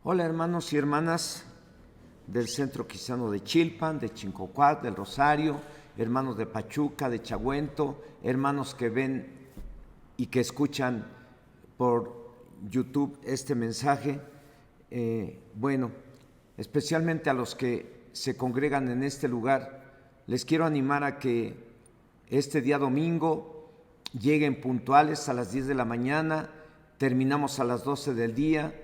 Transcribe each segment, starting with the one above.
Hola hermanos y hermanas del Centro Cristiano de Chilpan, de Chincocuac, del Rosario, hermanos de Pachuca, de Chahuento, hermanos que ven y que escuchan por YouTube este mensaje. Especialmente a los que se congregan en este lugar, les quiero animar a que este día domingo lleguen puntuales a las 10 de la mañana, terminamos a las 12 del día.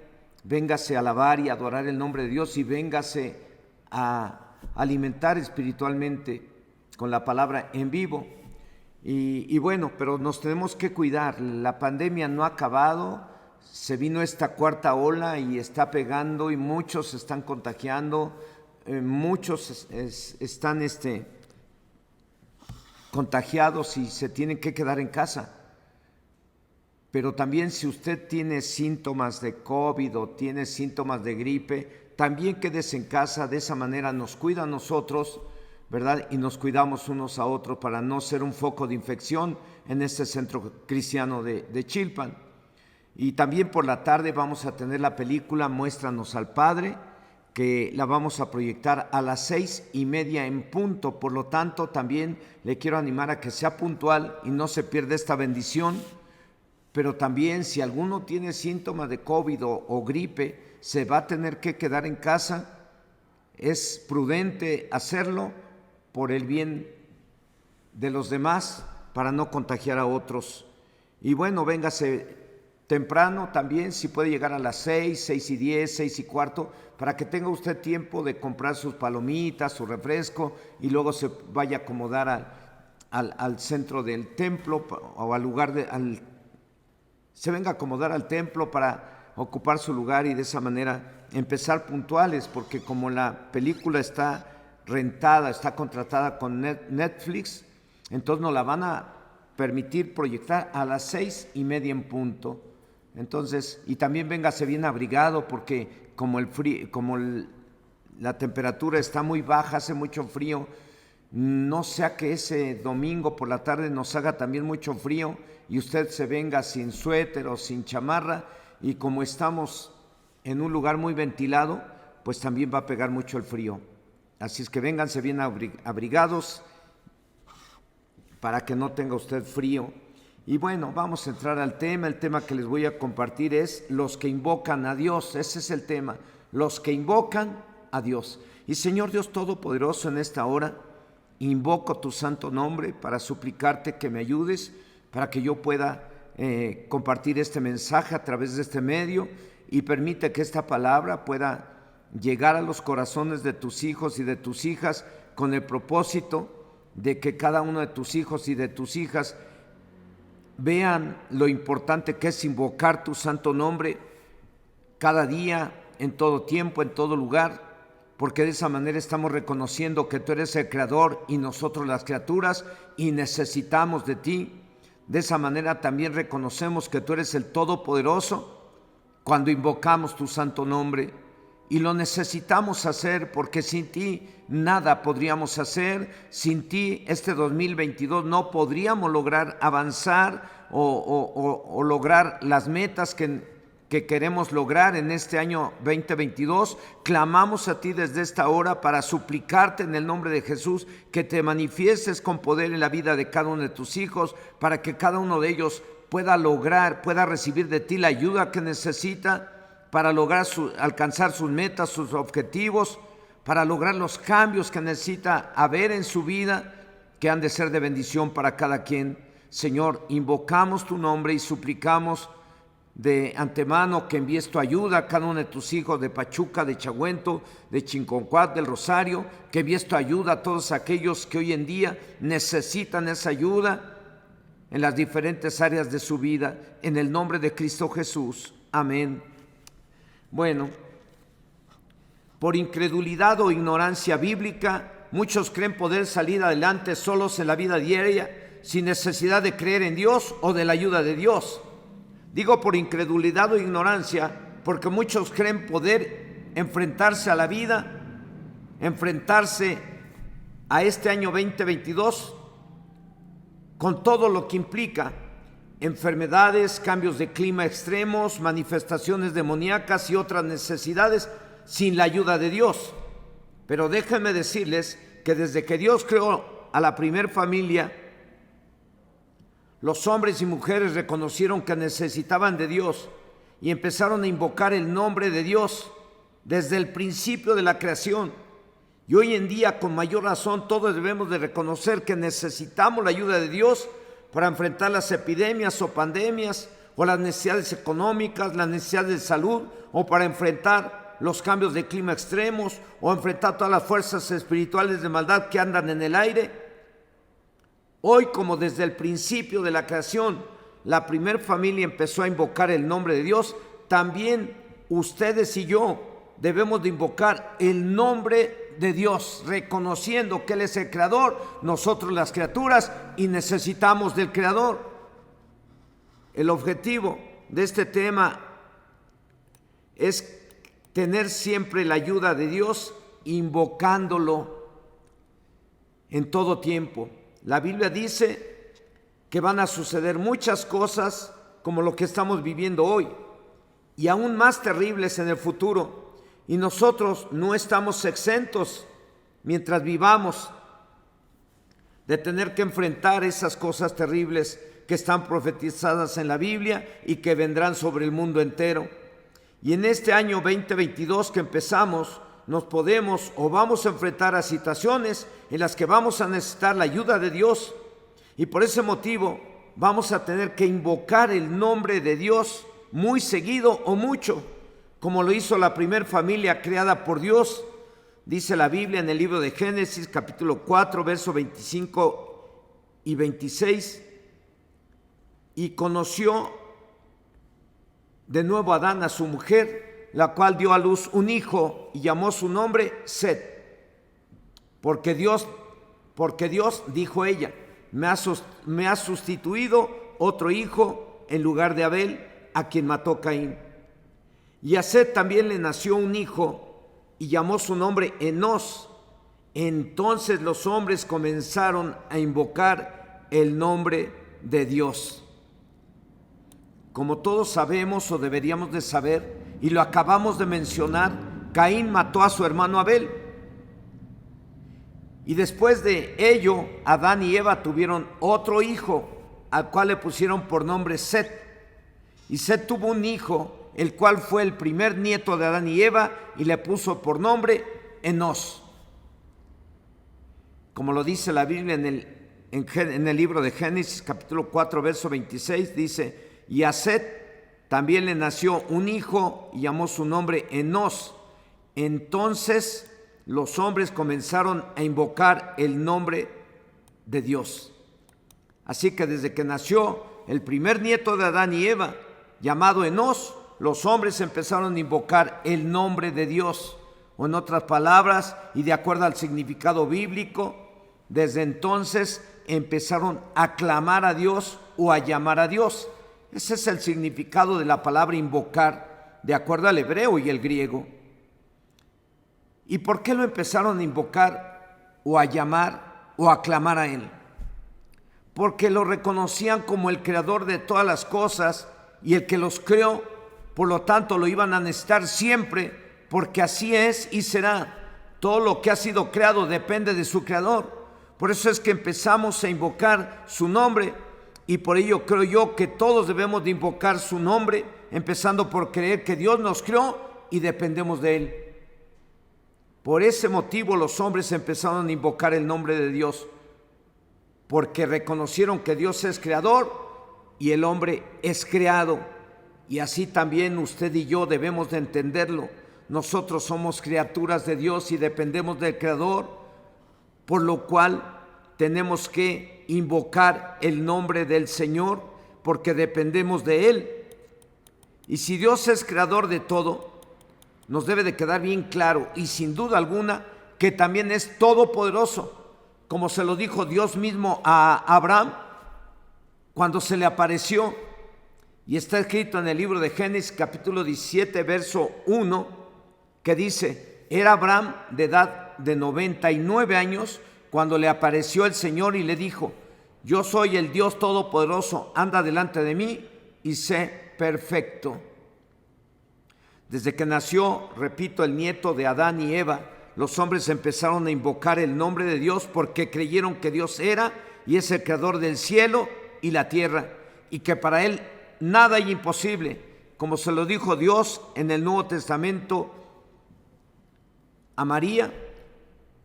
Véngase a alabar y adorar el nombre de Dios y véngase a alimentar espiritualmente con la palabra en vivo. Pero nos tenemos que cuidar. La pandemia no ha acabado, se vino esta cuarta ola y está pegando y muchos se están contagiando, muchos están contagiados y se tienen que quedar en casa. Pero también si usted tiene síntomas de COVID o tiene síntomas de gripe, también quédese en casa, de esa manera nos cuida a nosotros, ¿verdad? Y nos cuidamos unos a otros para no ser un foco de infección en este centro cristiano de Chilpan. Y también por la tarde vamos a tener la película Muéstranos al Padre, que la vamos a proyectar a las 6:30 en punto. Por lo tanto, también le quiero animar a que sea puntual y no se pierda esta bendición. Pero también si alguno tiene síntomas de COVID o gripe, se va a tener que quedar en casa. Es prudente hacerlo por el bien de los demás para no contagiar a otros. Y véngase temprano también, si puede llegar a las 6:10, 6:15, para que tenga usted tiempo de comprar sus palomitas, su refresco y luego se vaya a acomodar al centro del templo o al lugar se venga a acomodar al templo para ocupar su lugar y de esa manera empezar puntuales, porque como la película está rentada, está contratada con Netflix, entonces nos la van a permitir proyectar a las 6:30 en punto. Entonces, y también véngase bien abrigado, porque la temperatura está muy baja, hace mucho frío, no sea que ese domingo por la tarde nos haga también mucho frío y usted se venga sin suéter o sin chamarra, y como estamos en un lugar muy ventilado, pues también va a pegar mucho el frío. Así es que vénganse bien abrigados para que no tenga usted frío. Y vamos a entrar al tema. El tema que les voy a compartir es los que invocan a Dios. Ese es el tema, los que invocan a Dios. Y Señor Dios Todopoderoso, en esta hora invoco tu santo nombre para suplicarte que me ayudes, para que yo pueda compartir este mensaje a través de este medio, y permite que esta palabra pueda llegar a los corazones de tus hijos y de tus hijas, con el propósito de que cada uno de tus hijos y de tus hijas vean lo importante que es invocar tu santo nombre cada día, en todo tiempo, en todo lugar, porque de esa manera estamos reconociendo que tú eres el creador y nosotros las criaturas, y necesitamos de ti. De esa manera también reconocemos que tú eres el Todopoderoso cuando invocamos tu santo nombre, y lo necesitamos hacer porque sin ti nada podríamos hacer. Sin ti este 2022 no podríamos lograr avanzar o lograr las metas que queremos lograr en este año 2022. Clamamos a ti desde esta hora para suplicarte en el nombre de Jesús que te manifiestes con poder en la vida de cada uno de tus hijos, para que cada uno de ellos pueda recibir de ti la ayuda que necesita para lograr alcanzar sus metas, sus objetivos, para lograr los cambios que necesita haber en su vida, que han de ser de bendición para cada quien. Señor, invocamos tu nombre y suplicamos de antemano que envíes tu ayuda a cada uno de tus hijos de Pachuca, de Chahuento, de Chinconcuac, del Rosario, que envíes tu ayuda a todos aquellos que hoy en día necesitan esa ayuda en las diferentes áreas de su vida, en el nombre de Cristo Jesús. Amén. Por incredulidad o ignorancia bíblica, muchos creen poder salir adelante solos en la vida diaria, sin necesidad de creer en Dios o de la ayuda de Dios. Digo por incredulidad o ignorancia, porque muchos creen poder enfrentarse a la vida, enfrentarse a este año 2022 con todo lo que implica, enfermedades, cambios de clima extremos, manifestaciones demoníacas y otras necesidades sin la ayuda de Dios. Pero déjenme decirles que desde que Dios creó a la primer familia, los hombres y mujeres reconocieron que necesitaban de Dios y empezaron a invocar el nombre de Dios desde el principio de la creación. Y hoy en día, con mayor razón, todos debemos de reconocer que necesitamos la ayuda de Dios para enfrentar las epidemias o pandemias, o las necesidades económicas, las necesidades de salud, o para enfrentar los cambios de clima extremos, o enfrentar todas las fuerzas espirituales de maldad que andan en el aire. Hoy, como desde el principio de la creación, la primer familia empezó a invocar el nombre de Dios, también ustedes y yo debemos de invocar el nombre de Dios, reconociendo que Él es el Creador, nosotros las criaturas, y necesitamos del Creador. El objetivo de este tema es tener siempre la ayuda de Dios, invocándolo en todo tiempo. La Biblia dice que van a suceder muchas cosas como lo que estamos viviendo hoy, y aún más terribles en el futuro. Y nosotros no estamos exentos mientras vivamos de tener que enfrentar esas cosas terribles que están profetizadas en la Biblia y que vendrán sobre el mundo entero. Y en este año 2022 que empezamos, nos podemos o vamos a enfrentar a situaciones en las que vamos a necesitar la ayuda de Dios. Y por ese motivo vamos a tener que invocar el nombre de Dios muy seguido o mucho, como lo hizo la primer familia creada por Dios. Dice la Biblia en el libro de Génesis, capítulo 4, verso 25 y 26. Y conoció de nuevo Adán a su mujer, la cual dio a luz un hijo y llamó su nombre Set. Porque Dios, dijo ella, me ha sustituido otro hijo en lugar de Abel, a quien mató Caín. Y a Set también le nació un hijo y llamó su nombre Enós. Entonces los hombres comenzaron a invocar el nombre de Dios. Como todos sabemos o deberíamos de saber, y lo acabamos de mencionar, Caín mató a su hermano Abel. Y después de ello, Adán y Eva tuvieron otro hijo, al cual le pusieron por nombre Set. Y Set tuvo un hijo, el cual fue el primer nieto de Adán y Eva, y le puso por nombre Enós. Como lo dice la Biblia en el libro de Génesis, capítulo 4, verso 26, dice: y a Set también le nació un hijo y llamó su nombre Enós. Entonces los hombres comenzaron a invocar el nombre de Dios. Así que desde que nació el primer nieto de Adán y Eva, llamado Enós, los hombres empezaron a invocar el nombre de Dios. O en otras palabras, y de acuerdo al significado bíblico, desde entonces empezaron a clamar a Dios o a llamar a Dios. Ese es el significado de la palabra invocar, de acuerdo al hebreo y el griego. ¿Y por qué lo empezaron a invocar o a llamar o a clamar a Él? Porque lo reconocían como el creador de todas las cosas y el que los creó, por lo tanto lo iban a necesitar siempre, porque así es y será. Todo lo que ha sido creado depende de su creador. Por eso es que empezamos a invocar su nombre. Y por ello creo yo que todos debemos de invocar su nombre, empezando por creer que Dios nos creó y dependemos de Él. Por ese motivo los hombres empezaron a invocar el nombre de Dios, porque reconocieron que Dios es creador y el hombre es creado. Y así también usted y yo debemos de entenderlo. Nosotros somos criaturas de Dios y dependemos del Creador, por lo cual tenemos que invocar el nombre del Señor, porque dependemos de Él. Y si Dios es creador de todo, nos debe de quedar bien claro, y sin duda alguna, que también es todopoderoso, como se lo dijo Dios mismo a Abraham cuando se le apareció. Y está escrito en el libro de Génesis, capítulo 17, verso 1, que dice: era Abraham de edad de 99 años cuando le apareció el Señor y le dijo: Yo soy el Dios Todopoderoso, anda delante de mí y sé perfecto. Desde que nació, repito, el nieto de Adán y Eva, los hombres empezaron a invocar el nombre de Dios porque creyeron que Dios era y es el creador del cielo y la tierra, y que para él nada hay imposible, como se lo dijo Dios en el Nuevo Testamento a María,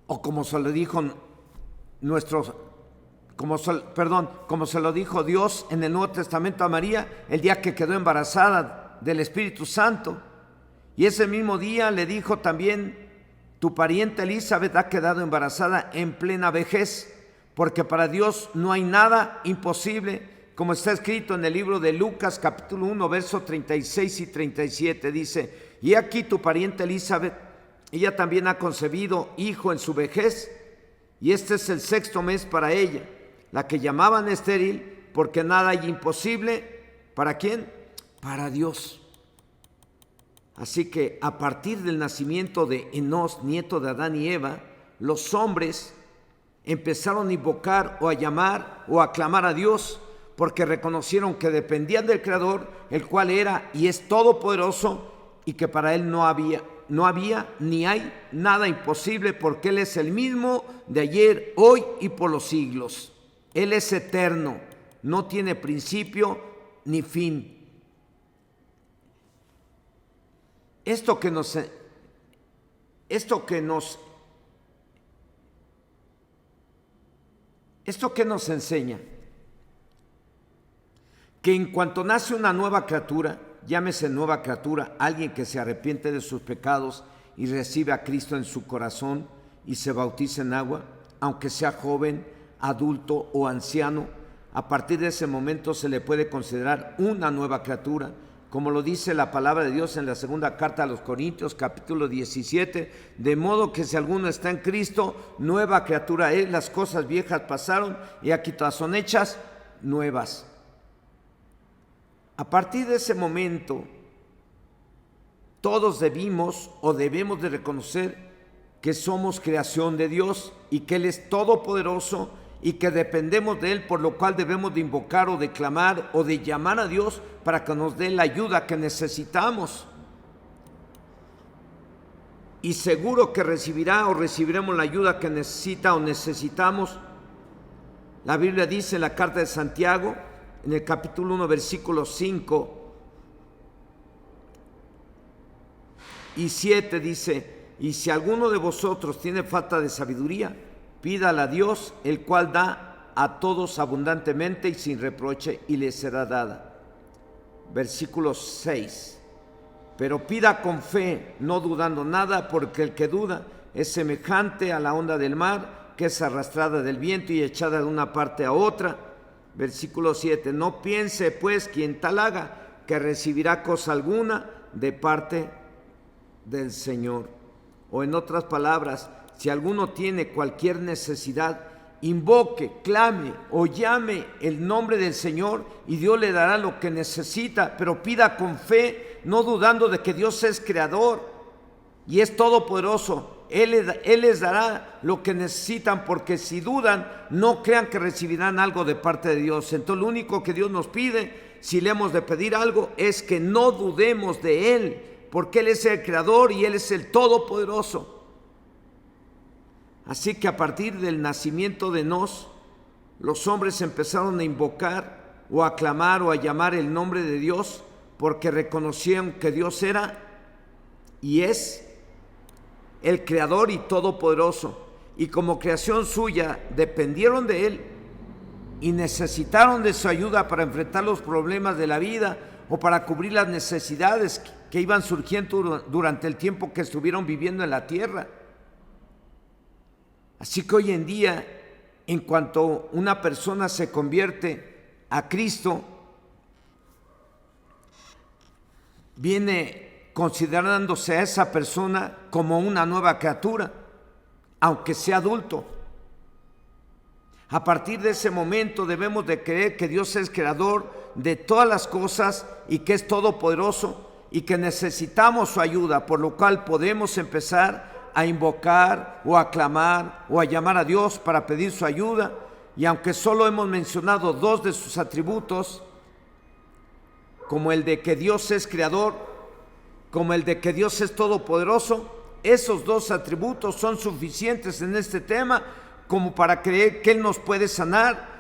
o como se lo dijo como se lo dijo Dios en el Nuevo Testamento a María el día que quedó embarazada del Espíritu Santo. Y ese mismo día le dijo también: tu pariente Elizabeth ha quedado embarazada en plena vejez, porque para Dios no hay nada imposible, como está escrito en el libro de Lucas capítulo 1, versos 36 y 37. Dice: y aquí tu pariente Elizabeth, ella también ha concebido hijo en su vejez, y este es el 6º mes para ella, la que llamaban estéril, porque nada hay imposible. ¿Para quién? Para Dios. Así que a partir del nacimiento de Enós, nieto de Adán y Eva, los hombres empezaron a invocar o a llamar o a clamar a Dios, porque reconocieron que dependían del Creador, el cual era y es todopoderoso, y que para él no había ni hay nada imposible, porque él es el mismo de ayer, hoy y por los siglos. Él es eterno, no tiene principio ni fin. Esto que nos enseña que en cuanto nace una nueva criatura, llámese nueva criatura, alguien que se arrepiente de sus pecados y recibe a Cristo en su corazón y se bautiza en agua, aunque sea joven, adulto o anciano, a partir de ese momento se le puede considerar una nueva criatura, como lo dice la palabra de Dios en la segunda carta a los Corintios, capítulo 17, de modo que si alguno está en Cristo, nueva criatura es, las cosas viejas pasaron y aquí todas son hechas nuevas. A partir de ese momento, todos debemos de reconocer que somos creación de Dios y que Él es todopoderoso y que dependemos de Él, por lo cual debemos de invocar o de clamar o de llamar a Dios para que nos dé la ayuda que necesitamos. Y seguro que recibiremos la ayuda que necesita o necesitamos. La Biblia dice en la carta de Santiago, en el capítulo 1, versículos 5 y 7, dice: y si alguno de vosotros tiene falta de sabiduría, pídala a Dios, el cual da a todos abundantemente y sin reproche, y le será dada. Versículo 6: pero pida con fe, no dudando nada, porque el que duda es semejante a la onda del mar, que es arrastrada del viento y echada de una parte a otra. Versículo 7: no piense pues quien tal haga que recibirá cosa alguna de parte del Señor. O en otras palabras, si alguno tiene cualquier necesidad, invoque, clame o llame el nombre del Señor y Dios le dará lo que necesita, pero pida con fe, no dudando de que Dios es creador y es todopoderoso. Él les dará lo que necesitan, porque si dudan, no crean que recibirán algo de parte de Dios. Entonces lo único que Dios nos pide, si le hemos de pedir algo, es que no dudemos de Él, porque Él es el creador y Él es el todopoderoso. Así que a partir del nacimiento de Enós, los hombres empezaron a invocar o a clamar o a llamar el nombre de Dios, porque reconocieron que Dios era y es el creador y todopoderoso, y como creación suya dependieron de Él y necesitaron de su ayuda para enfrentar los problemas de la vida o para cubrir las necesidades que iban surgiendo durante el tiempo que estuvieron viviendo en la tierra. Así que hoy en día, en cuanto una persona se convierte a Cristo, viene considerándose a esa persona como una nueva criatura, aunque sea adulto. A partir de ese momento debemos de creer que Dios es creador de todas las cosas y que es todopoderoso y que necesitamos su ayuda, por lo cual podemos empezar a invocar o a clamar o a llamar a Dios para pedir su ayuda. y aunque solo hemos mencionado dos de sus atributos, como el de que Dios es creador, como el de que Dios es todopoderoso, esos dos atributos son suficientes en este tema como para creer que Él nos puede sanar,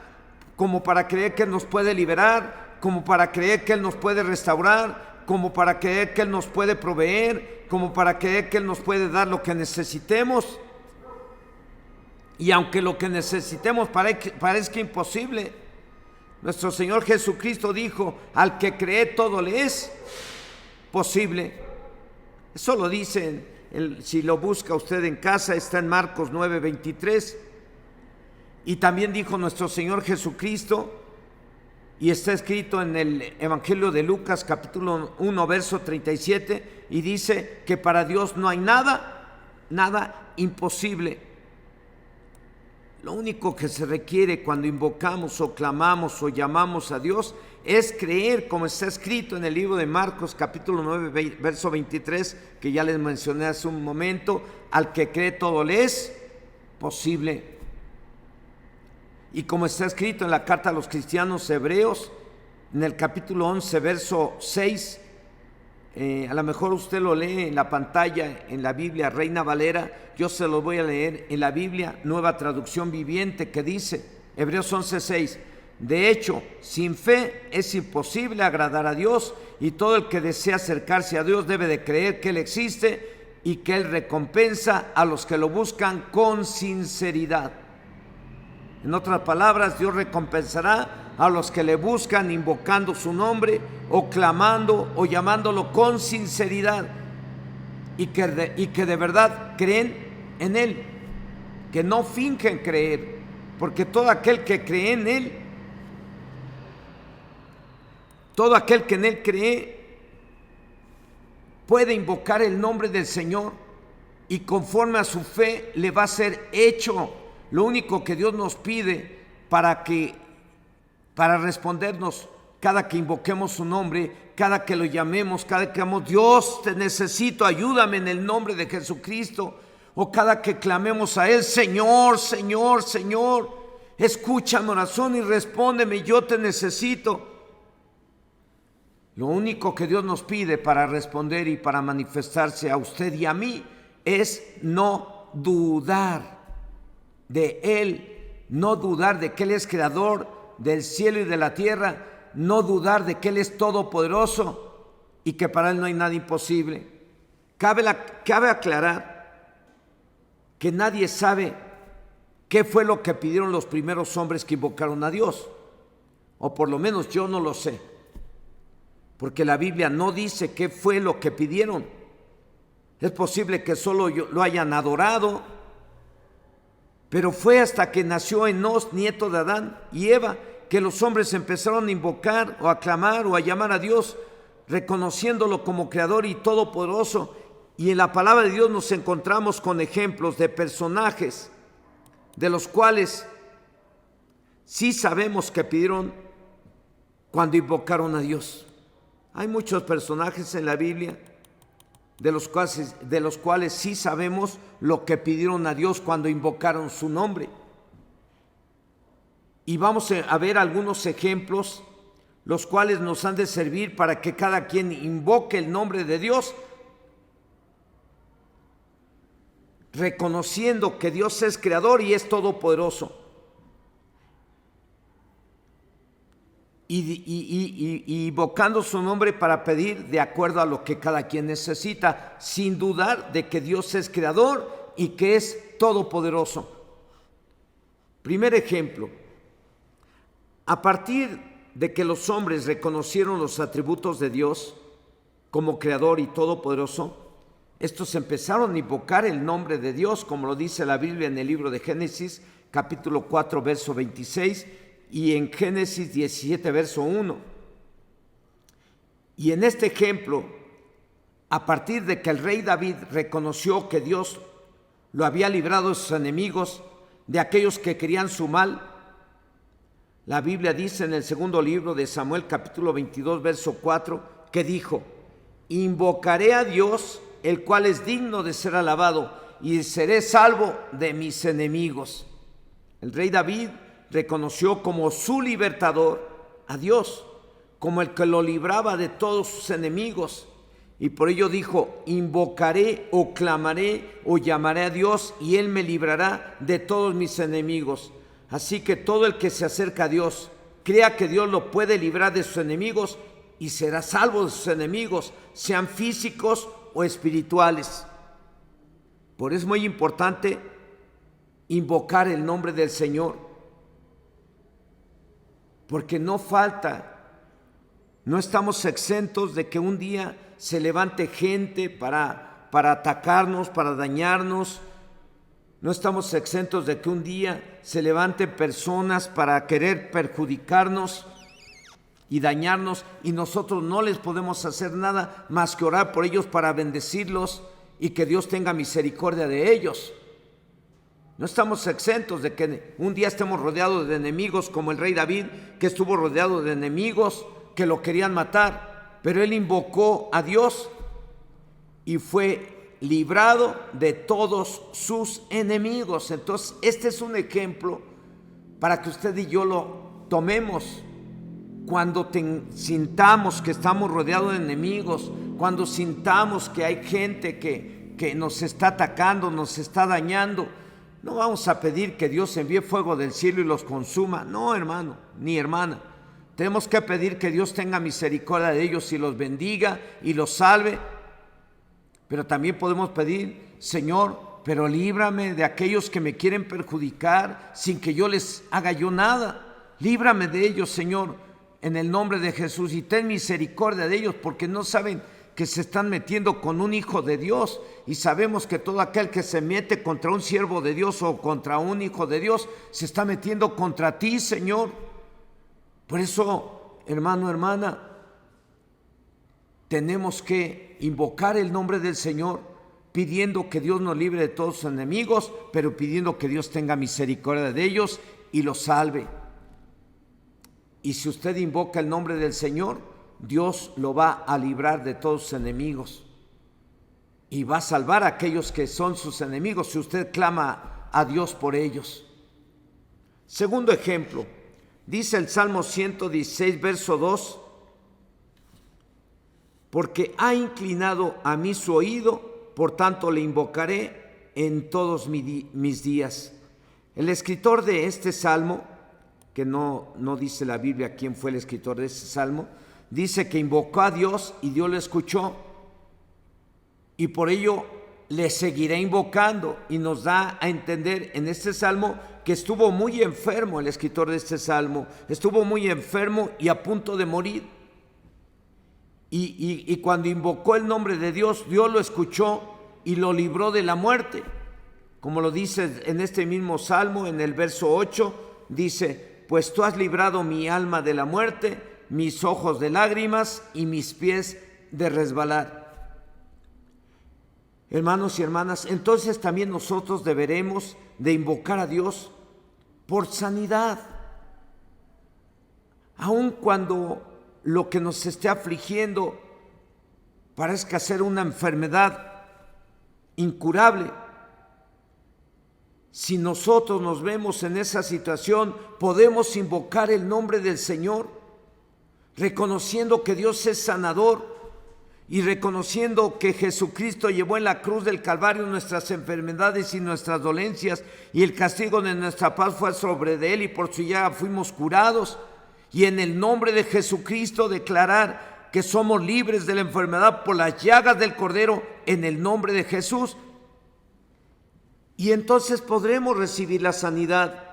como para creer que Él nos puede liberar, como para creer que Él nos puede restaurar, como para creer que Él nos puede proveer, como para creer que Él nos puede dar lo que necesitemos. Y aunque lo que necesitemos parezca imposible, nuestro Señor Jesucristo dijo: al que cree todo le es posible. Eso lo dice, si lo busca usted en casa, está en Marcos 9:23. Y también dijo nuestro Señor Jesucristo, y está escrito en el Evangelio de Lucas capítulo 1 verso 37, y dice que para Dios no hay nada imposible. Lo único que se requiere cuando invocamos o clamamos o llamamos a Dios es creer, como está escrito en el libro de Marcos capítulo 9 verso 23, que ya les mencioné hace un momento: al que cree todo le es posible. Y como está escrito en la carta a los cristianos hebreos, en el capítulo 11 verso 6, a lo mejor usted lo lee en la pantalla, en la Biblia Reina Valera, yo se lo voy a leer en la Biblia Nueva Traducción Viviente, que dice, Hebreos 11:6, de hecho, sin fe es imposible agradar a Dios, y todo el que desea acercarse a Dios debe de creer que Él existe y que Él recompensa a los que lo buscan con sinceridad. En otras palabras, Dios recompensará a los que le buscan invocando su nombre o clamando o llamándolo con sinceridad y que de verdad creen en Él, que no fingen creer, porque todo aquel que cree en Él, todo aquel que en Él cree puede invocar el nombre del Señor y conforme a su fe le va a ser hecho. Lo único que Dios nos pide para respondernos cada que invoquemos su nombre, cada que lo llamemos, cada que digamos: Dios, te necesito, ayúdame en el nombre de Jesucristo, o cada que clamemos a Él: Señor, Señor, Señor, escucha mi oración y respóndeme, yo te necesito. Lo único que Dios nos pide para responder y para manifestarse a usted y a mí es no dudar de Él, no dudar de que Él es creador del cielo y de la tierra, no dudar de que Él es todopoderoso y que para Él no hay nada imposible. Cabe aclarar que nadie sabe qué fue lo que pidieron los primeros hombres que invocaron a Dios, o por lo menos yo no lo sé, porque la Biblia no dice qué fue lo que pidieron. Es posible que solo lo hayan adorado, pero fue hasta que nació Enós, nieto de Adán y Eva, que los hombres empezaron a invocar o a clamar o a llamar a Dios, reconociéndolo como creador y todopoderoso. Y en la palabra de Dios nos encontramos con ejemplos de personajes de los cuales sí sabemos que pidieron cuando invocaron a Dios. Hay muchos personajes en la Biblia de los cuales sí sabemos lo que pidieron a Dios cuando invocaron su nombre. Y vamos a ver algunos ejemplos, los cuales nos han de servir para que cada quien invoque el nombre de Dios, reconociendo que Dios es creador y es todopoderoso. Y invocando su nombre para pedir de acuerdo a lo que cada quien necesita, sin dudar de que Dios es creador y que es todopoderoso. Primer ejemplo: a partir de que los hombres reconocieron los atributos de Dios como creador y todopoderoso, estos empezaron a invocar el nombre de Dios, como lo dice la Biblia en el libro de Génesis, capítulo 4, verso 26, y en Génesis 17, verso 1. Y en este ejemplo, a partir de que el rey David reconoció que Dios lo había librado de sus enemigos, de aquellos que querían su mal, la Biblia dice en el segundo libro de Samuel, capítulo 22, verso 4, que dijo: invocaré a Dios, el cual es digno de ser alabado, y seré salvo de mis enemigos. El rey David reconoció como su libertador a Dios, como el que lo libraba de todos sus enemigos. Y por ello dijo: invocaré o clamaré o llamaré a Dios y Él me librará de todos mis enemigos. Así que todo el que se acerca a Dios, crea que Dios lo puede librar de sus enemigos y será salvo de sus enemigos, sean físicos o espirituales. Por eso es muy importante invocar el nombre del Señor, porque no falta, no estamos exentos de que un día se levante gente para atacarnos, para dañarnos. No estamos exentos de que un día se levanten personas para querer perjudicarnos y dañarnos, y nosotros no les podemos hacer nada más que orar por ellos para bendecirlos y que Dios tenga misericordia de ellos. No estamos exentos de que un día estemos rodeados de enemigos, como el rey David, que estuvo rodeado de enemigos que lo querían matar, pero él invocó a Dios y fue librado de todos sus enemigos. Entonces, este es un ejemplo para que usted y yo lo tomemos. Cuando sintamos que estamos rodeados de enemigos, cuando sintamos que hay gente que nos está atacando, nos está dañando, no vamos a pedir que Dios envíe fuego del cielo y los consuma. No, hermano, ni hermana. Tenemos que pedir que Dios tenga misericordia de ellos y los bendiga y los salve. Pero también podemos pedir: Señor, pero líbrame de aquellos que me quieren perjudicar sin que yo les haga yo nada. Líbrame de ellos, Señor, en el nombre de Jesús, y ten misericordia de ellos, porque no saben que se están metiendo con un hijo de Dios, y sabemos que todo aquel que se mete contra un siervo de Dios o contra un hijo de Dios se está metiendo contra ti, Señor. Por eso, hermano, hermana, tenemos que invocar el nombre del Señor, pidiendo que Dios nos libre de todos sus enemigos, pero pidiendo que Dios tenga misericordia de ellos y los salve. Y si usted invoca el nombre del Señor, Dios lo va a librar de todos sus enemigos y va a salvar a aquellos que son sus enemigos si usted clama a Dios por ellos. Segundo ejemplo, dice el Salmo 116, verso 2: porque ha inclinado a mí su oído, por tanto le invocaré en todos mis días. El escritor de este salmo, que no dice la Biblia quién fue el escritor de este salmo, dice que invocó a Dios y Dios lo escuchó, y por ello le seguiré invocando. Y nos da a entender en este salmo que estuvo muy enfermo. El escritor de este salmo estuvo muy enfermo y a punto de morir, y cuando invocó el nombre de Dios, Dios lo escuchó y lo libró de la muerte. Como lo dice en este mismo salmo, en el verso 8, dice: pues tú has librado mi alma de la muerte, mis ojos de lágrimas y mis pies de resbalar. Hermanos y hermanas, entonces también nosotros deberemos de invocar a Dios por sanidad. Aun cuando lo que nos esté afligiendo parezca ser una enfermedad incurable, si nosotros nos vemos en esa situación, podemos invocar el nombre del Señor, reconociendo que Dios es sanador y reconociendo que Jesucristo llevó en la cruz del Calvario nuestras enfermedades y nuestras dolencias, y el castigo de nuestra paz fue sobre de Él, y por su llaga fuimos curados. Y en el nombre de Jesucristo declarar que somos libres de la enfermedad por las llagas del Cordero, en el nombre de Jesús. Y entonces podremos recibir la sanidad,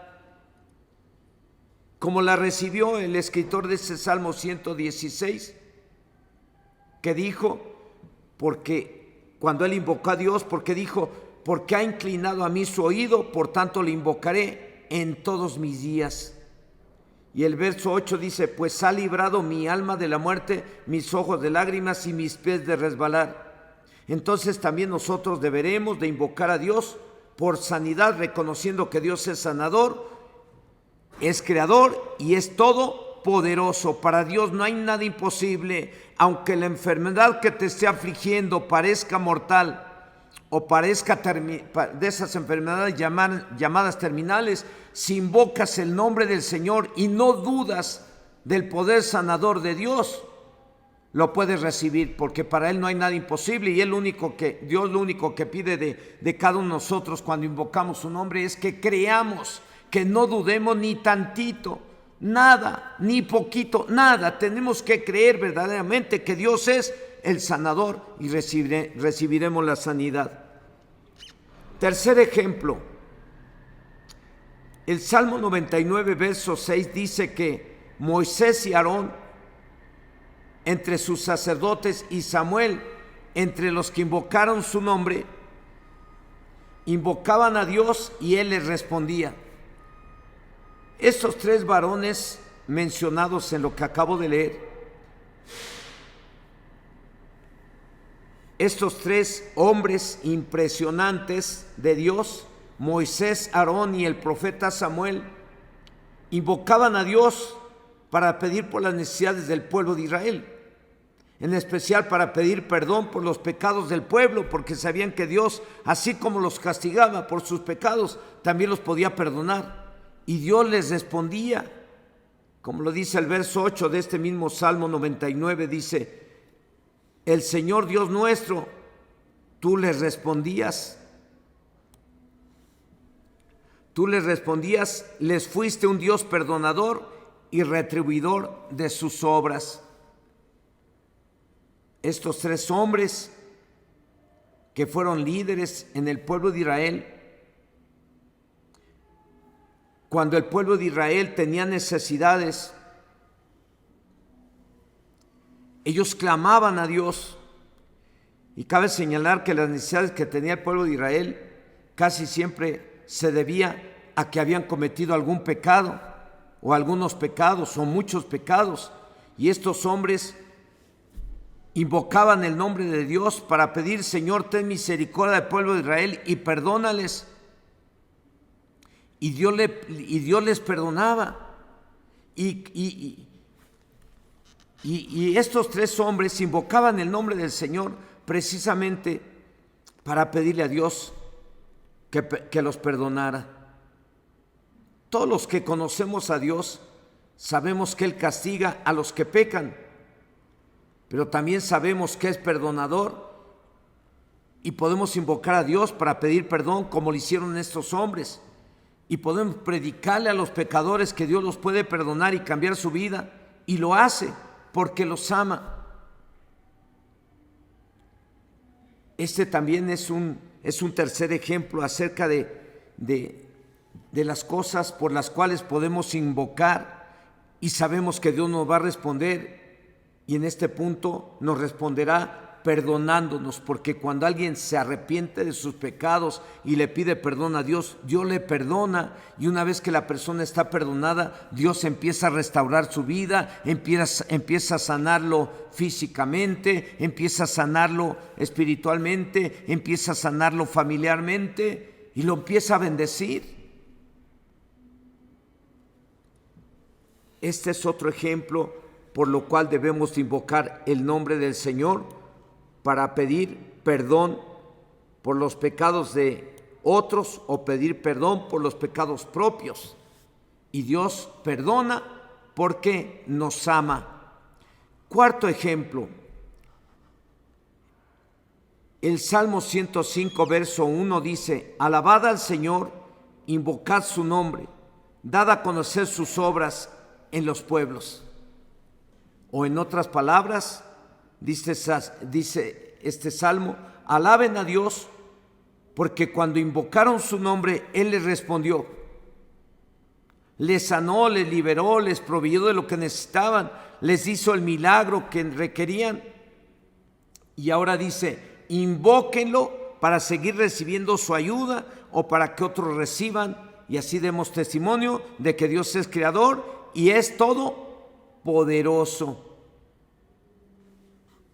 como la recibió el escritor de este Salmo 116, que dijo, porque cuando él invocó a Dios, porque dijo: porque ha inclinado a mí su oído, por tanto le invocaré en todos mis días. Y el verso 8 dice: pues ha librado mi alma de la muerte, mis ojos de lágrimas y mis pies de resbalar. Entonces también nosotros deberemos de invocar a Dios por sanidad, reconociendo que Dios es sanador, es creador y es todopoderoso. Para Dios no hay nada imposible. Aunque la enfermedad que te esté afligiendo parezca mortal, o padezca de esas enfermedades llamadas terminales, si invocas el nombre del Señor y no dudas del poder sanador de Dios, lo puedes recibir, porque para Él no hay nada imposible. Y Dios lo único que pide de cada uno de nosotros cuando invocamos su nombre es que creamos, que no dudemos ni tantito, nada, ni poquito, nada. Tenemos que creer verdaderamente que Dios es el sanador y recibiremos la sanidad. Tercer ejemplo, el Salmo 99, verso 6 dice que Moisés y Aarón, entre sus sacerdotes, y Samuel, entre los que invocaron su nombre, invocaban a Dios y Él les respondía. Estos tres varones mencionados en lo que acabo de leer, estos tres hombres impresionantes de Dios, Moisés, Aarón y el profeta Samuel, invocaban a Dios para pedir por las necesidades del pueblo de Israel, en especial para pedir perdón por los pecados del pueblo, porque sabían que Dios, así como los castigaba por sus pecados, también los podía perdonar. Y Dios les respondía, como lo dice el verso 8 de este mismo Salmo 99, dice: el Señor Dios nuestro, tú les respondías, les fuiste un Dios perdonador y retribuidor de sus obras. Estos tres hombres que fueron líderes en el pueblo de Israel, cuando el pueblo de Israel tenía necesidades, ellos clamaban a Dios. Y cabe señalar que las necesidades que tenía el pueblo de Israel casi siempre se debía a que habían cometido algún pecado, o algunos pecados, o muchos pecados. Y estos hombres invocaban el nombre de Dios para pedir: Señor, ten misericordia del pueblo de Israel y perdónales. Y Dios les perdonaba. Y estos tres hombres invocaban el nombre del Señor precisamente para pedirle a Dios que los perdonara. Todos los que conocemos a Dios sabemos que Él castiga a los que pecan, pero también sabemos que es perdonador, y podemos invocar a Dios para pedir perdón como lo hicieron estos hombres, y podemos predicarle a los pecadores que Dios los puede perdonar y cambiar su vida, y lo hace porque los ama. Este también es un tercer ejemplo acerca de las cosas por las cuales podemos invocar y sabemos que Dios nos va a responder, y en este punto nos responderá perdonándonos, porque cuando alguien se arrepiente de sus pecados y le pide perdón a Dios, Dios le perdona, y una vez que la persona está perdonada, Dios empieza a restaurar su vida, empieza a sanarlo físicamente, empieza a sanarlo espiritualmente, empieza a sanarlo familiarmente y lo empieza a bendecir. Este es otro ejemplo por lo cual debemos invocar el nombre del Señor para pedir perdón por los pecados de otros o pedir perdón por los pecados propios. Y Dios perdona porque nos ama. Cuarto ejemplo, el Salmo 105, verso 1 dice: alabad al Señor, invocad su nombre, dad a conocer sus obras en los pueblos. O en otras palabras, dice este salmo: alaben a Dios, porque cuando invocaron su nombre, Él les respondió, les sanó, les liberó, les proveyó de lo que necesitaban, les hizo el milagro que requerían. Y ahora dice: invóquenlo para seguir recibiendo su ayuda, o para que otros reciban, y así demos testimonio de que Dios es creador y es todopoderoso.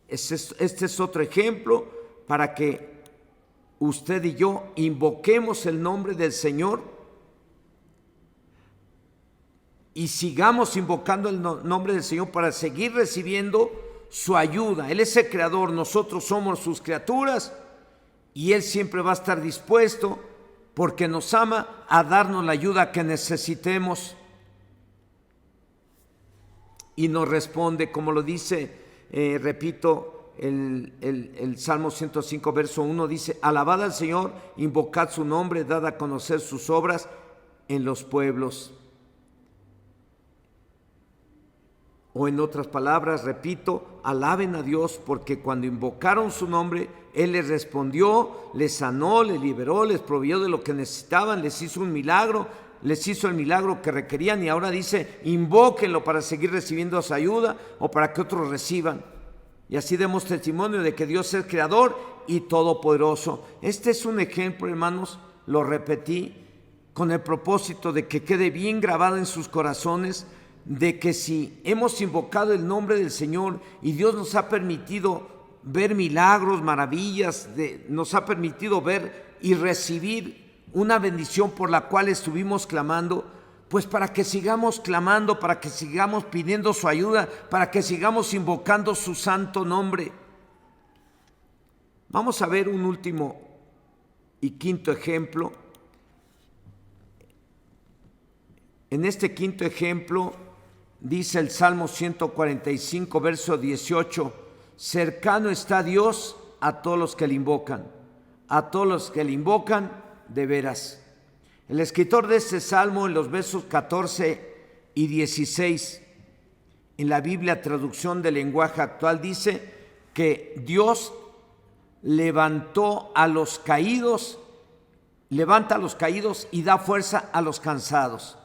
Este es otro ejemplo para que usted y yo invoquemos el nombre del Señor y sigamos invocando el nombre del Señor para seguir recibiendo su ayuda. Él es el creador, nosotros somos sus criaturas, y Él siempre va a estar dispuesto, porque nos ama, a darnos la ayuda que necesitemos. Y nos responde, como lo dice, repito, el Salmo 105, verso 1, dice: alabad al Señor, invocad su nombre, dad a conocer sus obras en los pueblos. O en otras palabras, repito, alaben a Dios, porque cuando invocaron su nombre, Él les respondió, les sanó, les liberó, les proveyó de lo que necesitaban, les hizo un milagro, les hizo el milagro que requerían, y ahora dice: invóquenlo para seguir recibiendo su ayuda o para que otros reciban. Y así demos testimonio de que Dios es creador y todopoderoso. Este es un ejemplo, hermanos, lo repetí, con el propósito de que quede bien grabado en sus corazones, de que si hemos invocado el nombre del Señor y Dios nos ha permitido ver milagros, maravillas, nos ha permitido ver y recibir una bendición por la cual estuvimos clamando, pues para que sigamos clamando, para que sigamos pidiendo su ayuda, para que sigamos invocando su santo nombre. Vamos a ver un último y quinto ejemplo. En este quinto ejemplo dice el Salmo 145, verso 18: cercano está Dios a todos los que le invocan, a todos los que le invocan de veras. El escritor de este salmo, en los versos 14 y 16, en la Biblia traducción del lenguaje actual, dice que Dios levanta a los caídos y da fuerza a los cansados.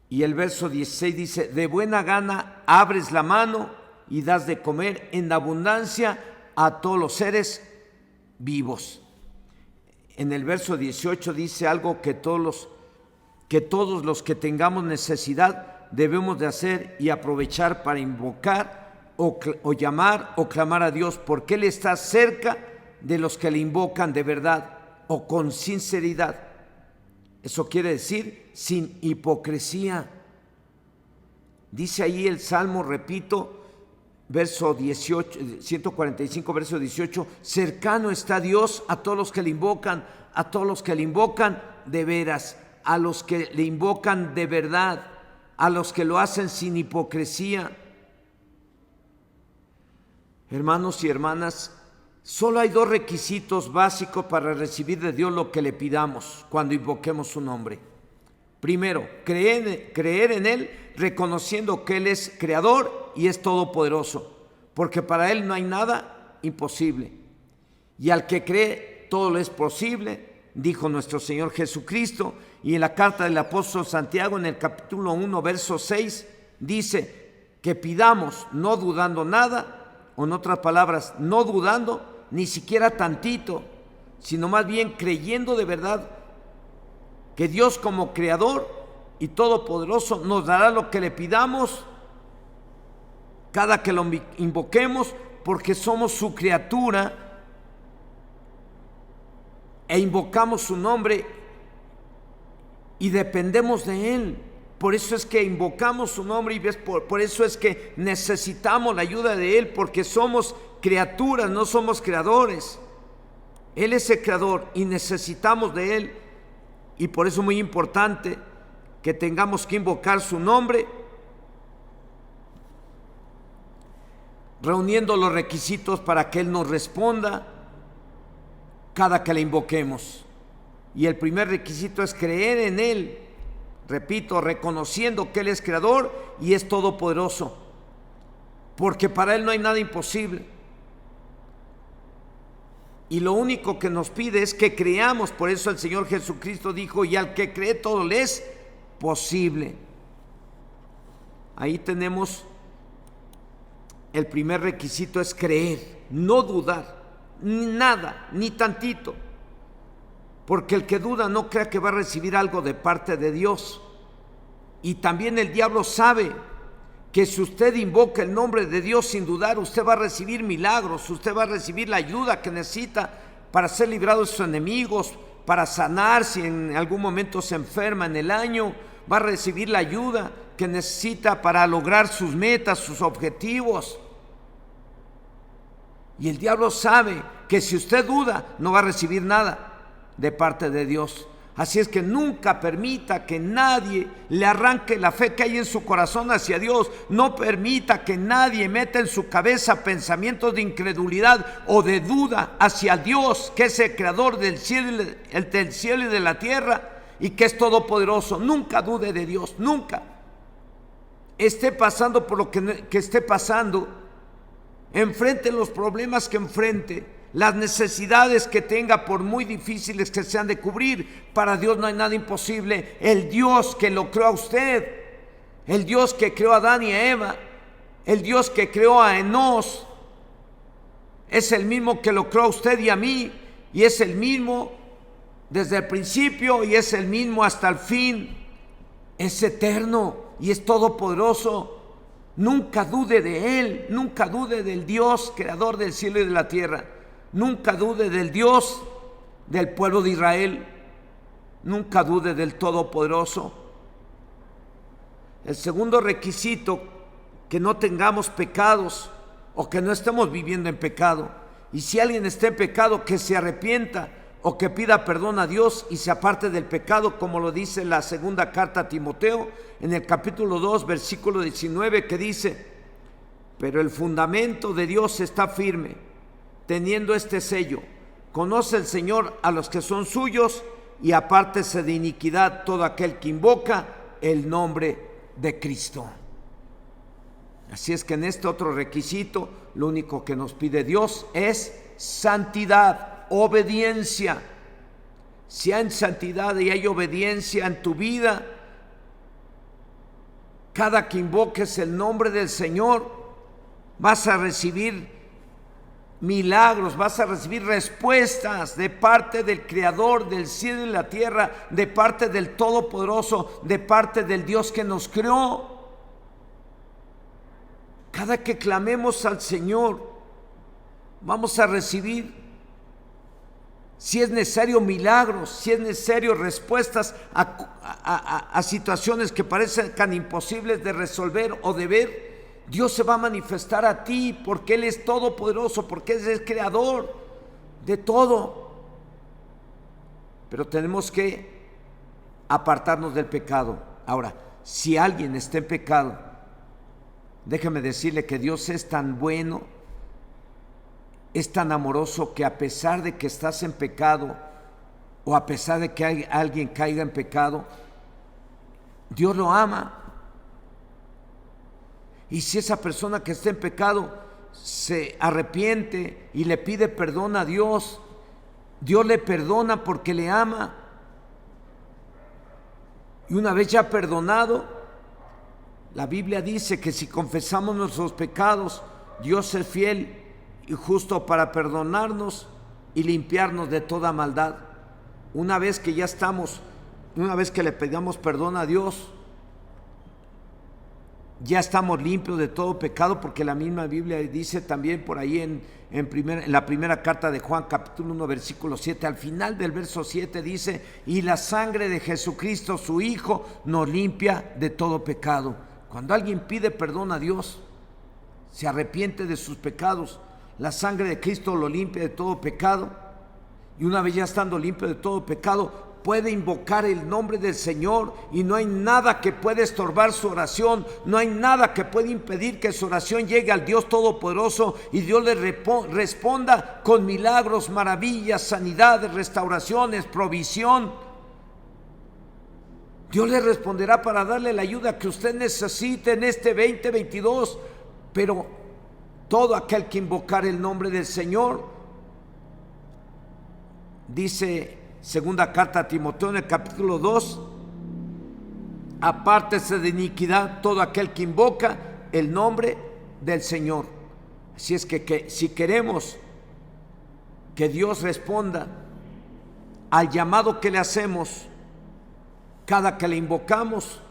Y el verso 16 dice: de buena gana abres la mano y das de comer en abundancia a todos los seres vivos. En el verso 18 dice algo que todos los que tengamos necesidad debemos de hacer y aprovechar para invocar o llamar o clamar a Dios, porque Él está cerca de los que le invocan de verdad o con sinceridad. Eso quiere decir sin hipocresía. Dice ahí el Salmo, repito, verso 18, 145, verso 18: cercano está Dios a todos los que le invocan, a todos los que le invocan de veras, a los que le invocan de verdad, a los que lo hacen sin hipocresía. Hermanos y hermanas, solo hay dos requisitos básicos para recibir de Dios lo que le pidamos cuando invoquemos su nombre. Primero, creer en Él, reconociendo que Él es creador y es todopoderoso, porque para Él no hay nada imposible. Y al que cree, todo le es posible, dijo nuestro Señor Jesucristo. Y en la carta del apóstol Santiago, en el capítulo 1, verso 6, dice que pidamos no dudando nada, o en otras palabras, no dudando ni siquiera tantito, sino más bien creyendo de verdad que Dios, como creador y todopoderoso, nos dará lo que le pidamos cada que lo invoquemos, porque somos su criatura e invocamos su nombre y dependemos de Él. Por eso es que invocamos su nombre, y por eso es que necesitamos la ayuda de Él, porque somos criaturas, no somos creadores. Él es el creador y necesitamos de Él. Y por eso es muy importante que tengamos que invocar su nombre, reuniendo los requisitos para que Él nos responda cada que le invoquemos. Y el primer requisito es creer en Él, repito, reconociendo que Él es creador y es todopoderoso, porque para Él no hay nada imposible. Y lo único que nos pide es que creamos. Por eso el Señor Jesucristo dijo: y al que cree todo le es posible. Ahí tenemos el primer requisito, es creer, no dudar, ni nada, ni tantito. Porque el que duda no crea que va a recibir algo de parte de Dios. Y también el diablo sabe que si usted invoca el nombre de Dios sin dudar, usted va a recibir milagros, usted va a recibir la ayuda que necesita para ser librado de sus enemigos, para sanar si en algún momento se enferma en el año, va a recibir la ayuda que necesita para lograr sus metas, sus objetivos. Y el diablo sabe que si usted duda, no va a recibir nada de parte de Dios. Así es que nunca permita que nadie le arranque la fe que hay en su corazón hacia Dios. No permita que nadie meta en su cabeza pensamientos de incredulidad o de duda hacia Dios, que es el creador del cielo y de la tierra y que es todopoderoso. Nunca dude de Dios, nunca. Esté pasando por lo que esté pasando, enfrente los problemas que enfrente, las necesidades que tenga, por muy difíciles que sean de cubrir. Para Dios no hay nada imposible. El Dios que lo creó a usted, el Dios que creó a Adán y a Eva, el Dios que creó a Enós, es el mismo que lo creó a usted y a mí, y es el mismo desde el principio y es el mismo hasta el fin. Es eterno y es todopoderoso. Nunca dude de Él, nunca dude del Dios creador del cielo y de la tierra. Nunca dude del Dios del pueblo de Israel. Nunca dude del Todopoderoso. El segundo requisito, que no tengamos pecados o que no estemos viviendo en pecado. Y si alguien está en pecado, que se arrepienta o que pida perdón a Dios y se aparte del pecado, como lo dice la segunda carta a Timoteo en el capítulo 2, versículo 19, que dice: pero el fundamento de Dios está firme, teniendo este sello: conoce el Señor a los que son suyos, y apártese de iniquidad todo aquel que invoca el nombre de Cristo. Así es que en este otro requisito, lo único que nos pide Dios es santidad, obediencia. Si hay santidad y hay obediencia en tu vida, cada que invoques el nombre del Señor, vas a recibir milagros, vas a recibir respuestas de parte del Creador del cielo y la tierra, de parte del Todopoderoso, de parte del Dios que nos creó. Cada que clamemos al Señor, vamos a recibir, si es necesario, milagros, si es necesario, respuestas a situaciones que parezcan imposibles de resolver o de ver. Dios se va a manifestar a ti porque Él es todopoderoso, porque Él es el creador de todo. Pero tenemos que apartarnos del pecado. Ahora, si alguien está en pecado, déjame decirle que Dios es tan bueno, es tan amoroso, que a pesar de que estás en pecado o a pesar de que alguien caiga en pecado, Dios lo ama. Y si esa persona que está en pecado se arrepiente y le pide perdón a Dios, Dios le perdona porque le ama. Y una vez ya perdonado, la Biblia dice que si confesamos nuestros pecados, Dios es fiel y justo para perdonarnos y limpiarnos de toda maldad. Una vez que ya estamos, una vez que le pedimos perdón a Dios, ya estamos limpios de todo pecado, porque la misma Biblia dice también por ahí en la primera carta de Juan, capítulo 1, versículo 7, al final del verso 7 dice: y la sangre de Jesucristo, su Hijo, nos limpia de todo pecado. Cuando alguien pide perdón a Dios, se arrepiente de sus pecados, la sangre de Cristo lo limpia de todo pecado, y una vez ya estando limpio de todo pecado, puede invocar el nombre del Señor y no hay nada que pueda estorbar su oración, no hay nada que pueda impedir que su oración llegue al Dios Todopoderoso y Dios le responda con milagros, maravillas, sanidades, restauraciones, provisión. Dios le responderá para darle la ayuda que usted necesite en este 2022, pero todo aquel que invocar el nombre del Señor, dice segunda carta a Timoteo en el capítulo 2, apártese de iniquidad todo aquel que invoca el nombre del Señor. Así es que si queremos que Dios responda al llamado que le hacemos, cada que le invocamos,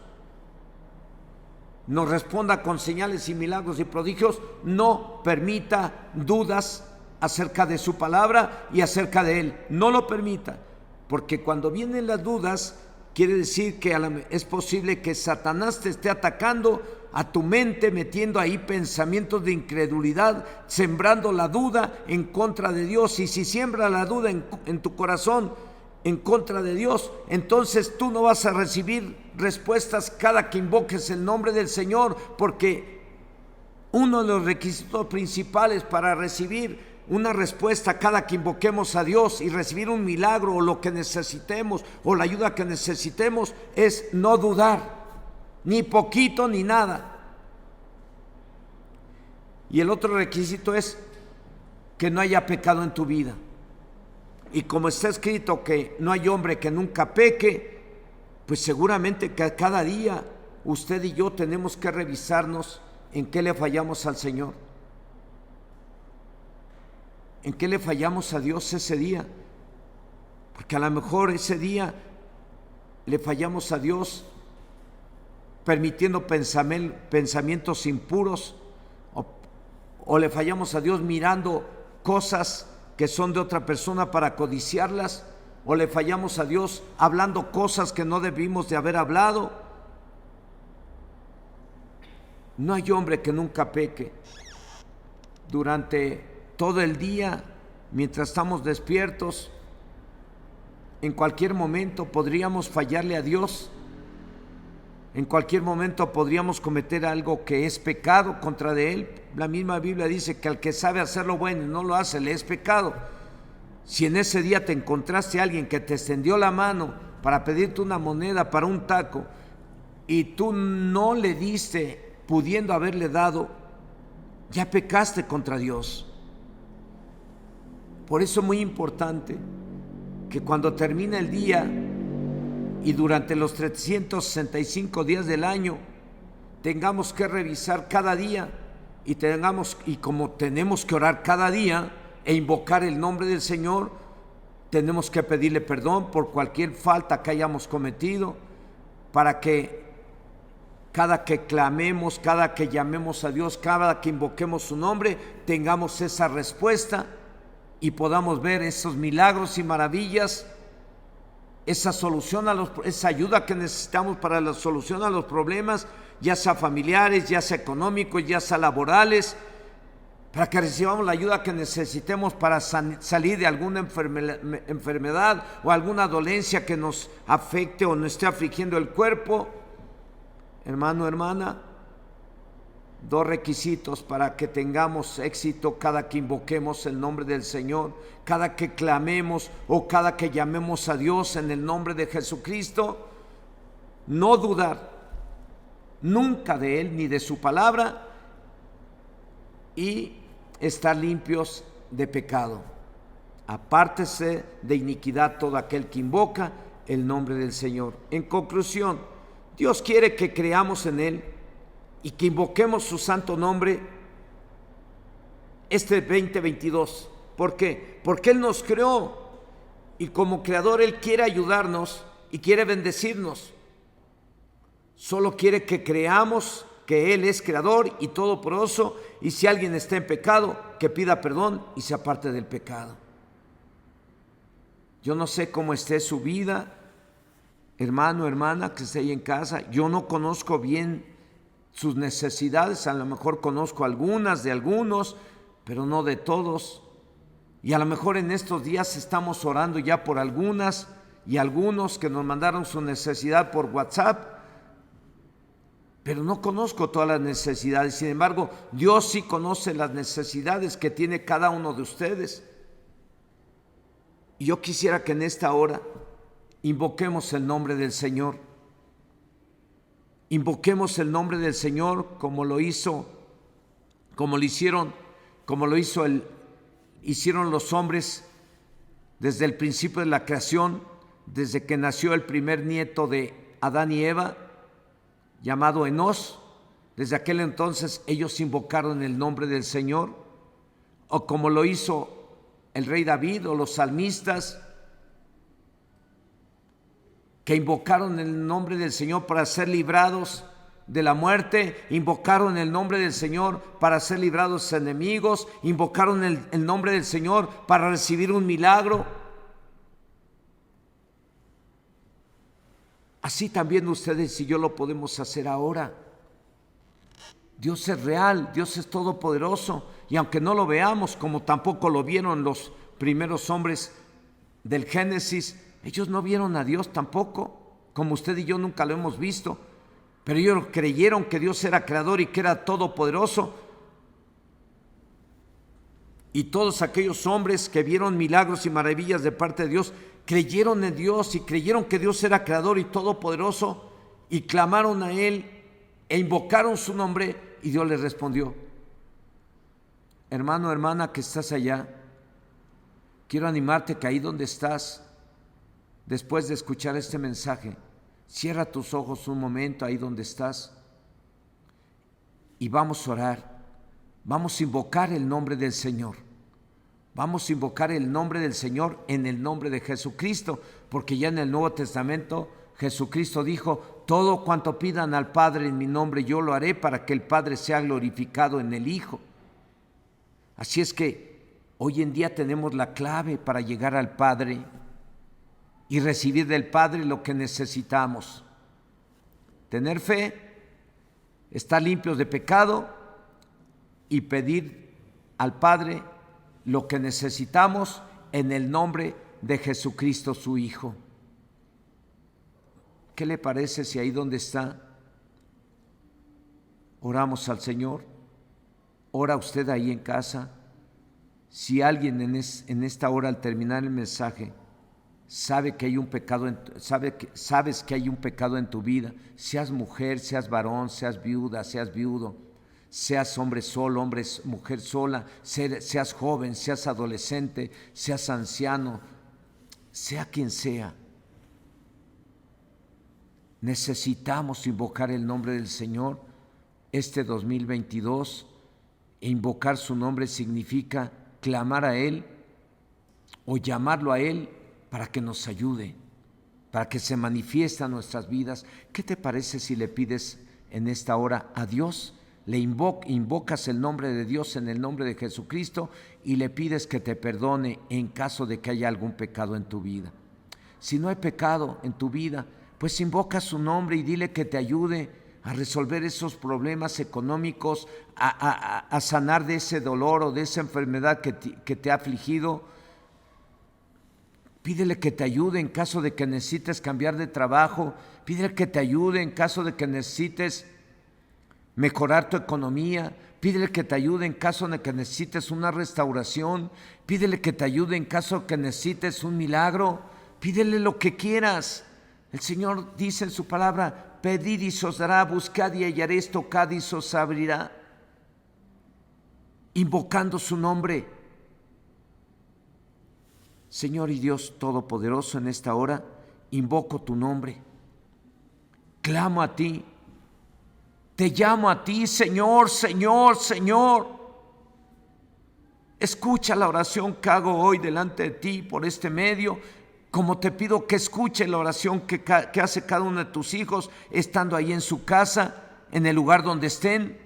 nos responda con señales y milagros y prodigios, no permita dudas acerca de su palabra y acerca de Él. No lo permita, porque cuando vienen las dudas, quiere decir que es posible que Satanás te esté atacando a tu mente, metiendo ahí pensamientos de incredulidad, sembrando la duda en contra de Dios. Y si siembra la duda en tu corazón en contra de Dios, entonces tú no vas a recibir respuestas cada que invoques el nombre del Señor, porque uno de los requisitos principales para recibir una respuesta cada que invoquemos a Dios y recibir un milagro o lo que necesitemos o la ayuda que necesitemos es no dudar, ni poquito ni nada. Y el otro requisito es que no haya pecado en tu vida. Y como está escrito que no hay hombre que nunca peque, pues seguramente que cada día usted y yo tenemos que revisarnos en qué le fallamos al Señor. ¿En qué le fallamos a Dios ese día? Porque a lo mejor ese día le fallamos a Dios permitiendo pensamientos impuros, o le fallamos a Dios mirando cosas que son de otra persona para codiciarlas, o le fallamos a Dios hablando cosas que no debimos de haber hablado. No hay hombre que nunca peque. Durante todo el día, mientras estamos despiertos, en cualquier momento podríamos fallarle a Dios. En cualquier momento podríamos cometer algo que es pecado contra de Él. La misma Biblia dice que al que sabe hacer lo bueno y no lo hace, le es pecado. Si en ese día te encontraste a alguien que te extendió la mano para pedirte una moneda para un taco y tú no le diste pudiendo haberle dado, ya pecaste contra Dios. Por eso es muy importante que cuando termine el día y durante los 365 días del año tengamos que revisar cada día y como tenemos que orar cada día e invocar el nombre del Señor, tenemos que pedirle perdón por cualquier falta que hayamos cometido, para que cada que clamemos, cada que llamemos a Dios, cada que invoquemos su nombre, tengamos esa respuesta y podamos ver esos milagros y maravillas, esa solución esa ayuda que necesitamos para la solución a los problemas, ya sea familiares, ya sea económicos, ya sea laborales, para que recibamos la ayuda que necesitemos para salir de alguna enfermedad o alguna dolencia que nos afecte o nos esté afligiendo el cuerpo. Hermano, hermana, dos requisitos para que tengamos éxito cada que invoquemos el nombre del Señor, cada que clamemos o cada que llamemos a Dios en el nombre de Jesucristo: no dudar nunca de Él ni de su palabra, y estar limpios de pecado. Apártese de iniquidad todo aquel que invoca el nombre del Señor. En conclusión, Dios quiere que creamos en Él y que invoquemos su santo nombre este 2022. ¿Por qué? Porque Él nos creó y como creador Él quiere ayudarnos y quiere bendecirnos. Solo quiere que creamos que Él es creador y todopoderoso, y si alguien está en pecado, que pida perdón y se aparte del pecado. Yo no sé cómo esté su vida, hermano, hermana, que esté ahí en casa. Yo no conozco bien sus necesidades, a lo mejor conozco algunas de algunos, pero no de todos. Y a lo mejor en estos días estamos orando ya por algunas y algunos que nos mandaron su necesidad por WhatsApp, pero no conozco todas las necesidades. Sin embargo, Dios sí conoce las necesidades que tiene cada uno de ustedes. Y yo quisiera que en esta hora invoquemos el nombre del Señor. Invoquemos el nombre del Señor como lo hicieron los hombres desde el principio de la creación, desde que nació el primer nieto de Adán y Eva, llamado Enós. Desde aquel entonces ellos invocaron el nombre del Señor, o como lo hizo el rey David o los salmistas, que invocaron el nombre del Señor para ser librados de la muerte, invocaron el nombre del Señor para ser librados de sus enemigos, invocaron el nombre del Señor para recibir un milagro. Así también ustedes y yo lo podemos hacer ahora. Dios es real, Dios es todopoderoso, y aunque no lo veamos, como tampoco lo vieron los primeros hombres del Génesis, ellos no vieron a Dios tampoco, como usted y yo nunca lo hemos visto, pero ellos creyeron que Dios era creador y que era todopoderoso. Y todos aquellos hombres que vieron milagros y maravillas de parte de Dios, creyeron en Dios y creyeron que Dios era creador y todopoderoso, y clamaron a Él e invocaron su nombre, y Dios les respondió. Hermano, hermana que estás allá, quiero animarte que ahí donde estás, después de escuchar este mensaje, cierra tus ojos un momento ahí donde estás y vamos a orar. Vamos a invocar el nombre del Señor. Vamos a invocar el nombre del Señor en el nombre de Jesucristo, porque ya en el Nuevo Testamento Jesucristo dijo: todo cuanto pidan al Padre en mi nombre yo lo haré, para que el Padre sea glorificado en el Hijo. Así es que hoy en día tenemos la clave para llegar al Padre y recibir del Padre lo que necesitamos. Tener fe, estar limpios de pecado y pedir al Padre lo que necesitamos en el nombre de Jesucristo su Hijo. ¿Qué le parece si ahí donde está oramos al Señor? Ora usted ahí en casa. Si alguien en esta hora, al terminar el mensaje, sabe que hay un pecado, sabes que hay un pecado en tu vida, seas mujer, seas varón, seas viuda, seas viudo, seas hombre solo, mujer sola, seas joven, seas adolescente, seas anciano, sea quien sea, necesitamos invocar el nombre del Señor este 2022. E invocar su nombre significa clamar a Él o llamarlo a Él para que nos ayude, para que se manifieste en nuestras vidas. ¿Qué te parece si le pides en esta hora a Dios? Le invocas el nombre de Dios en el nombre de Jesucristo y le pides que te perdone en caso de que haya algún pecado en tu vida. Si no hay pecado en tu vida, pues invoca su nombre y dile que te ayude a resolver esos problemas económicos, a sanar de ese dolor o de esa enfermedad que te ha afligido. Pídele que te ayude en caso de que necesites cambiar de trabajo. Pídele que te ayude en caso de que necesites mejorar tu economía. Pídele que te ayude en caso de que necesites una restauración. Pídele que te ayude en caso de que necesites un milagro. Pídele lo que quieras. El Señor dice en su palabra: pedid y se os dará, buscad y hallaréis, tocad y se os abrirá. Invocando su nombre. Señor y Dios Todopoderoso, en esta hora invoco tu nombre. Clamo a ti. Te llamo a ti, Señor, Señor, Señor. Escucha la oración que hago hoy delante de ti por este medio, como te pido que escuche la oración que hace cada uno de tus hijos, estando ahí en su casa, en el lugar donde estén.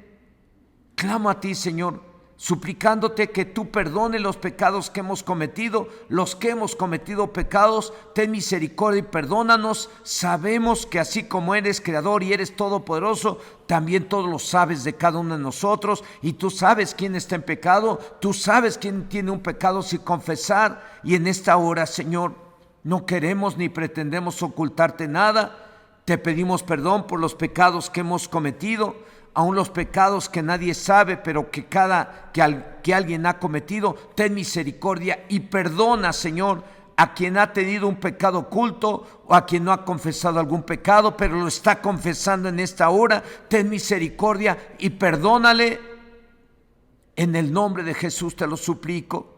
Clamo a ti, Señor, suplicándote que tú perdones los pecados que hemos cometido, los que hemos cometido pecados, ten misericordia y perdónanos. Sabemos que así como eres creador y eres todopoderoso, también todo lo sabes de cada uno de nosotros, y tú sabes quién está en pecado, tú sabes quién tiene un pecado sin confesar, y en esta hora, Señor, no queremos ni pretendemos ocultarte nada. Te pedimos perdón por los pecados que hemos cometido, aun los pecados que nadie sabe, pero que alguien ha cometido. Ten misericordia y perdona, Señor, a quien ha tenido un pecado oculto o a quien no ha confesado algún pecado, pero lo está confesando en esta hora. Ten misericordia y perdónale. En el nombre de Jesús te lo suplico.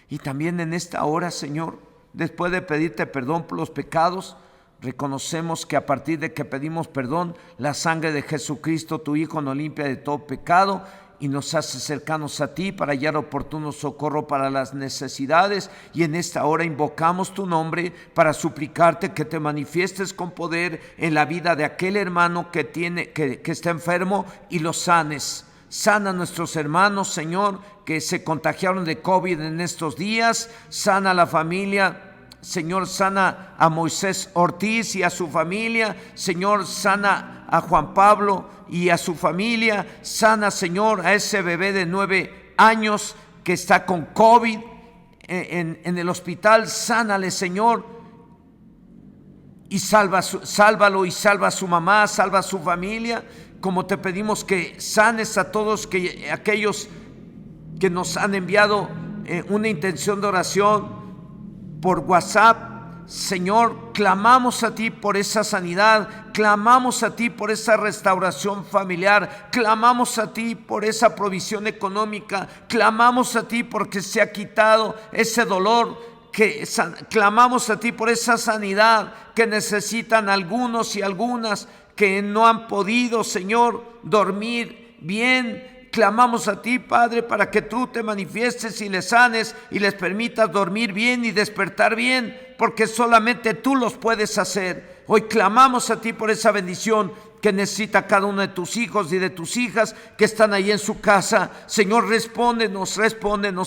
Y también en esta hora, Señor, después de pedirte perdón por los pecados, reconocemos que a partir de que pedimos perdón, la sangre de Jesucristo, tu Hijo, nos limpia de todo pecado y nos hace cercanos a ti para hallar oportuno socorro para las necesidades. Y en esta hora invocamos tu nombre para suplicarte que te manifiestes con poder en la vida de aquel hermano que está enfermo y lo sanes. Sana a nuestros hermanos, Señor, que se contagiaron de COVID en estos días. Sana a la familia. Señor, sana a Moisés Ortiz y a su familia. Señor, sana a Juan Pablo y a su familia. Sana, Señor, a ese bebé de 9 años que está con COVID en el hospital. Sánale, Señor, y sálvalo y salva a su mamá, salva a su familia. Como te pedimos que sanes a todos aquellos que nos han enviado una intención de oración por WhatsApp. Señor, clamamos a ti por esa sanidad, clamamos a ti por esa restauración familiar, clamamos a ti por esa provisión económica, clamamos a ti porque se ha quitado ese dolor, clamamos a ti por esa sanidad que necesitan algunos y algunas que no han podido, Señor, dormir bien. Clamamos a ti, Padre, para que tú te manifiestes y les sanes y les permitas dormir bien y despertar bien, porque solamente tú los puedes hacer. Hoy clamamos a ti por esa bendición que necesita cada uno de tus hijos y de tus hijas que están ahí en su casa. Señor, respóndenos,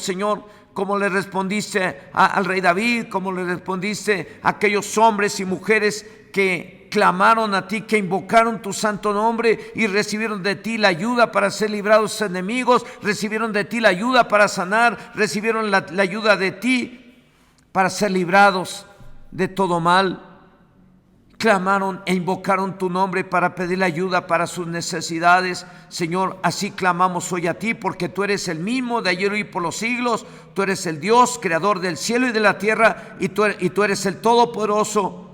Señor, como le respondiste al rey David, como le respondiste a aquellos hombres y mujeres que clamaron a ti, que invocaron tu santo nombre y recibieron de ti la ayuda para ser librados de sus enemigos, recibieron de ti la ayuda para sanar, recibieron la ayuda de ti para ser librados de todo mal. Clamaron e invocaron tu nombre para pedir ayuda para sus necesidades. Señor, así clamamos hoy a ti, porque tú eres el mismo de ayer y por los siglos. Tú eres el Dios, creador del cielo y de la tierra, y tú eres el Todopoderoso.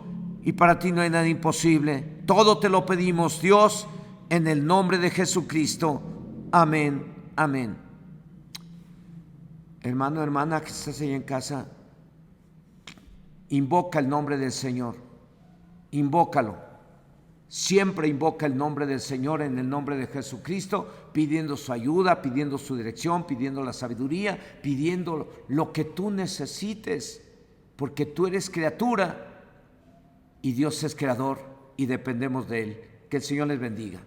Y para ti no hay nada imposible. Todo te lo pedimos, Dios, en el nombre de Jesucristo. Amén, amén. Hermano, hermana que estás ahí en casa, invoca el nombre del Señor. Invócalo. Siempre invoca el nombre del Señor en el nombre de Jesucristo, pidiendo su ayuda, pidiendo su dirección, pidiendo la sabiduría, pidiendo lo que tú necesites, porque tú eres criatura y Dios es creador y dependemos de Él. Que el Señor les bendiga.